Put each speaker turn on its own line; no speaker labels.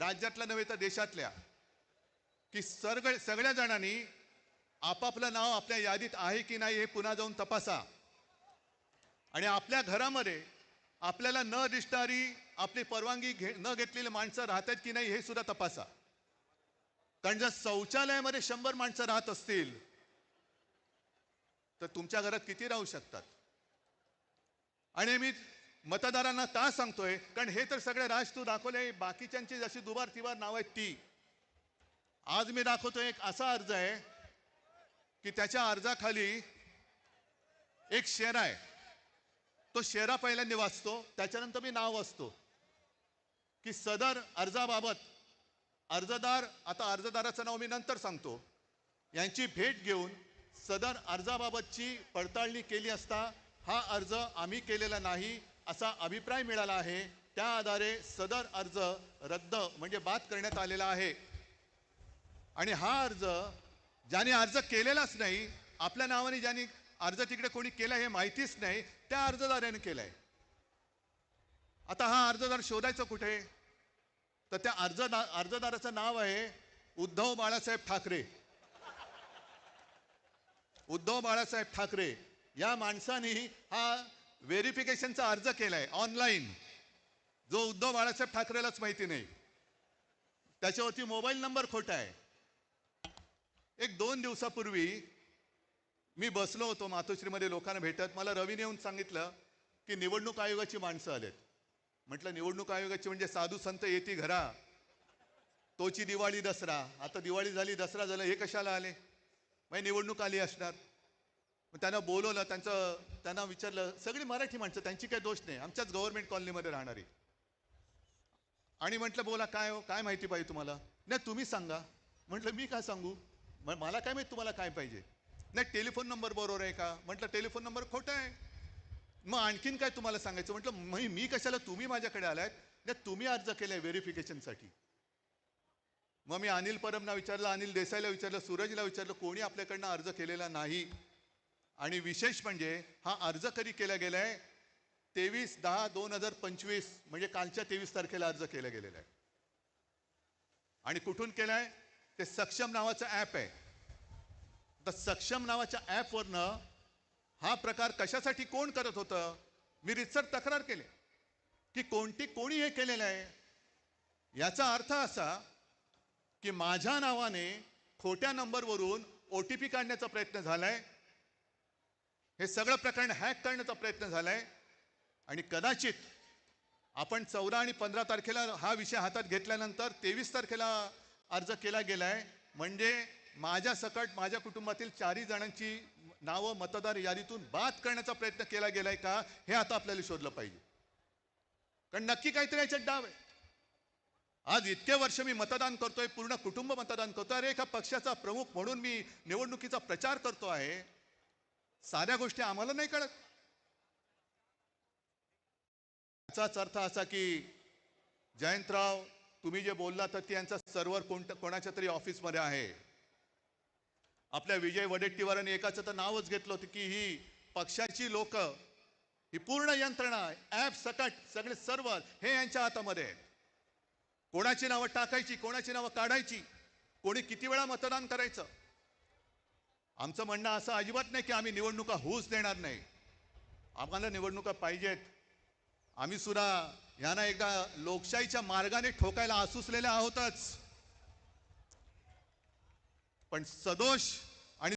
राज्यातल्या नव्हे तर देशातल्या, की सगळ्या जणांनी आपापलं नाव आपल्या यादीत आहे की नाही हे पुन्हा जाऊन तपासा आणि आपल्या घरामध्ये आपल्याला न दिसणारी आपली परवानगी न घेतलेली माणसं राहतात की नाही हे सुद्धा तपासा. कारण जर शौचालयामध्ये 100 माणसं राहत असतील तर तुमच्या घरात किती राहू शकतात? आणि मी मतदारांना का सांगतोय, कारण हे तर सगळे राज तू दाखवले, बाकीच्यांची जशी दुबार तिबार नाव आहेत ती. आज मी दाखवतोय एक असा अर्ज आहे की त्याच्या अर्जाखाली एक शेरा आहे. तो शेरा पहिल्यांदा वाचतो, त्याच्यानंतर मी नाव वाचतो की सदर अर्जाबाबत अर्जदार, आता अर्जदाराचं नाव मी नंतर सांगतो, यांची भेट घेऊन सदर अर्जाबाबतची पडताळणी केली असता हा अर्ज आम्ही केलेला नाही असा अभिप्राय मिळाला आहे. त्या आधारे सदर अर्ज रद्द म्हणजे बाद करण्यात आलेला आहे. आणि हा अर्ज ज्याने अर्ज केलेलाच नाही, आपल्या नावाने ज्याने अर्ज तिकडे कोणी केला हे माहितीच नाही, त्या अर्जदाराने केलाय. आता हा अर्जदार शोधायचं कुठे? तर त्या अर्जदाराचं नाव आहे उद्धव बाळासाहेब ठाकरे. उद्धव बाळासाहेब ठाकरे या माणसाने हा व्हेरिफिकेशनचा अर्ज केलाय ऑनलाईन, जो उद्धव बाळासाहेब ठाकरेलाच माहिती नाही. त्याच्यावरती मोबाईल नंबर खोटा आहे. एक 2 दिवसापूर्वी मी बसलो होतो मातोश्रीमध्ये लोकांना भेटत. मला रवीने येऊन सांगितलं की निवडणूक आयोगाची माणसं आलेत. म्हटलं निवडणूक आयोगाची म्हणजे साधू संत येती घरा, तोची दिवाळी दसरा. आता दिवाळी झाली, दसरा झाला, हे कशाला आले? मग निवडणूक आली असणार. मग त्यांना बोलवलं, त्यांना विचारलं. सगळी मराठी माणसं, त्यांची काही दोष नाही, आमच्याच गव्हर्नमेंट कॉलनीमध्ये राहणारी. आणि म्हटलं बोला, काय हो, काय माहिती पाहिजे तुम्हाला? नाही तुम्ही सांगा. म्हटलं मी काय सांगू, मला काय माहिती तुम्हाला काय पाहिजे? नाही टेलिफोन नंबर बरोबर आहे का? म्हटलं टेलिफोन नंबर खोटा आहे. मग आणखीन काय तुम्हाला सांगायचं? म्हटलं मी कशाला, तुम्ही माझ्याकडे आलात? नाही तुम्ही अर्ज केलाय व्हेरिफिकेशनसाठी. मग मी अनिल परबना विचारलं, अनिल देसाईला विचारलं, सूरजला विचारलं, कोणी आपल्याकडनं अर्ज केलेला नाही. आणि विशेष म्हणजे हा अर्ज कधी केला गेलाय? 23/10/2025 म्हणजे कालच्या 23 तारखेला अर्ज केला गेलेला आहे. आणि कुठून केलाय? ते सक्षम नावाचं ॲप आहे. तर सक्षम नावाच्या ॲपवरनं हा प्रकार कशासाठी कोण करत होतं? मी रितसर तक्रार केली की कोणी हे केलेलं आहे. याचा अर्थ असा की माझ्या नावाने खोट्या नंबरवरून OTP काढण्याचा प्रयत्न झालाय. हे सगळं प्रकरण हॅक करण्याचा प्रयत्न झालाय. आणि कदाचित आपण 14 आणि 15 तारखेला हा विषय हातात घेतल्यानंतर 23 तारखेला अर्ज केला गेलाय. म्हणजे माझ्या सकट माझ्या कुटुंबातील 4 जणांची नावं मतदार यादीतून बाद करण्याचा प्रयत्न केला गेलाय का, हे आता आपल्याला शोधलं पाहिजे. कारण नक्की काहीतरी याच्यात डाव आहे. आज इतके वर्ष मी मतदान करतोय, पूर्ण कुटुंब मतदान करतोय. अरे एका पक्षाचा प्रमुख म्हणून मी निवडणुकीचा प्रचार करतो आहे. साऱ्या गोष्टी आम्हाला नाही कळत. याचाच अर्थ असा की जयंतराव, तुम्ही जे बोलला तर यांचा सर्व्हर कोणाच्या तरी ऑफिसमध्ये आहे. आपल्या विजय वडेट्टीवारांनी एकाचं तर नावच घेतलं होतं की ही पक्षाची लोक, ही पूर्ण यंत्रणा, ॲप सकट सगळे सर्व्हर हे यांच्या हातामध्ये आहे. कोणाची नावं टाकायची, कोणाची नावं काढायची, कोणी किती वेळा मतदान करायचं. आमचं म्हणणं असं अजिबात नाही की आम्ही निवडणुका होऊच देणार नाही. आम्हाला निवडणुका पाहिजेत. आम्ही सुद्धा यांना एकदा लोकशाहीच्या मार्गाने ठोकायला आसुसलेले आहोतच. पण सदोष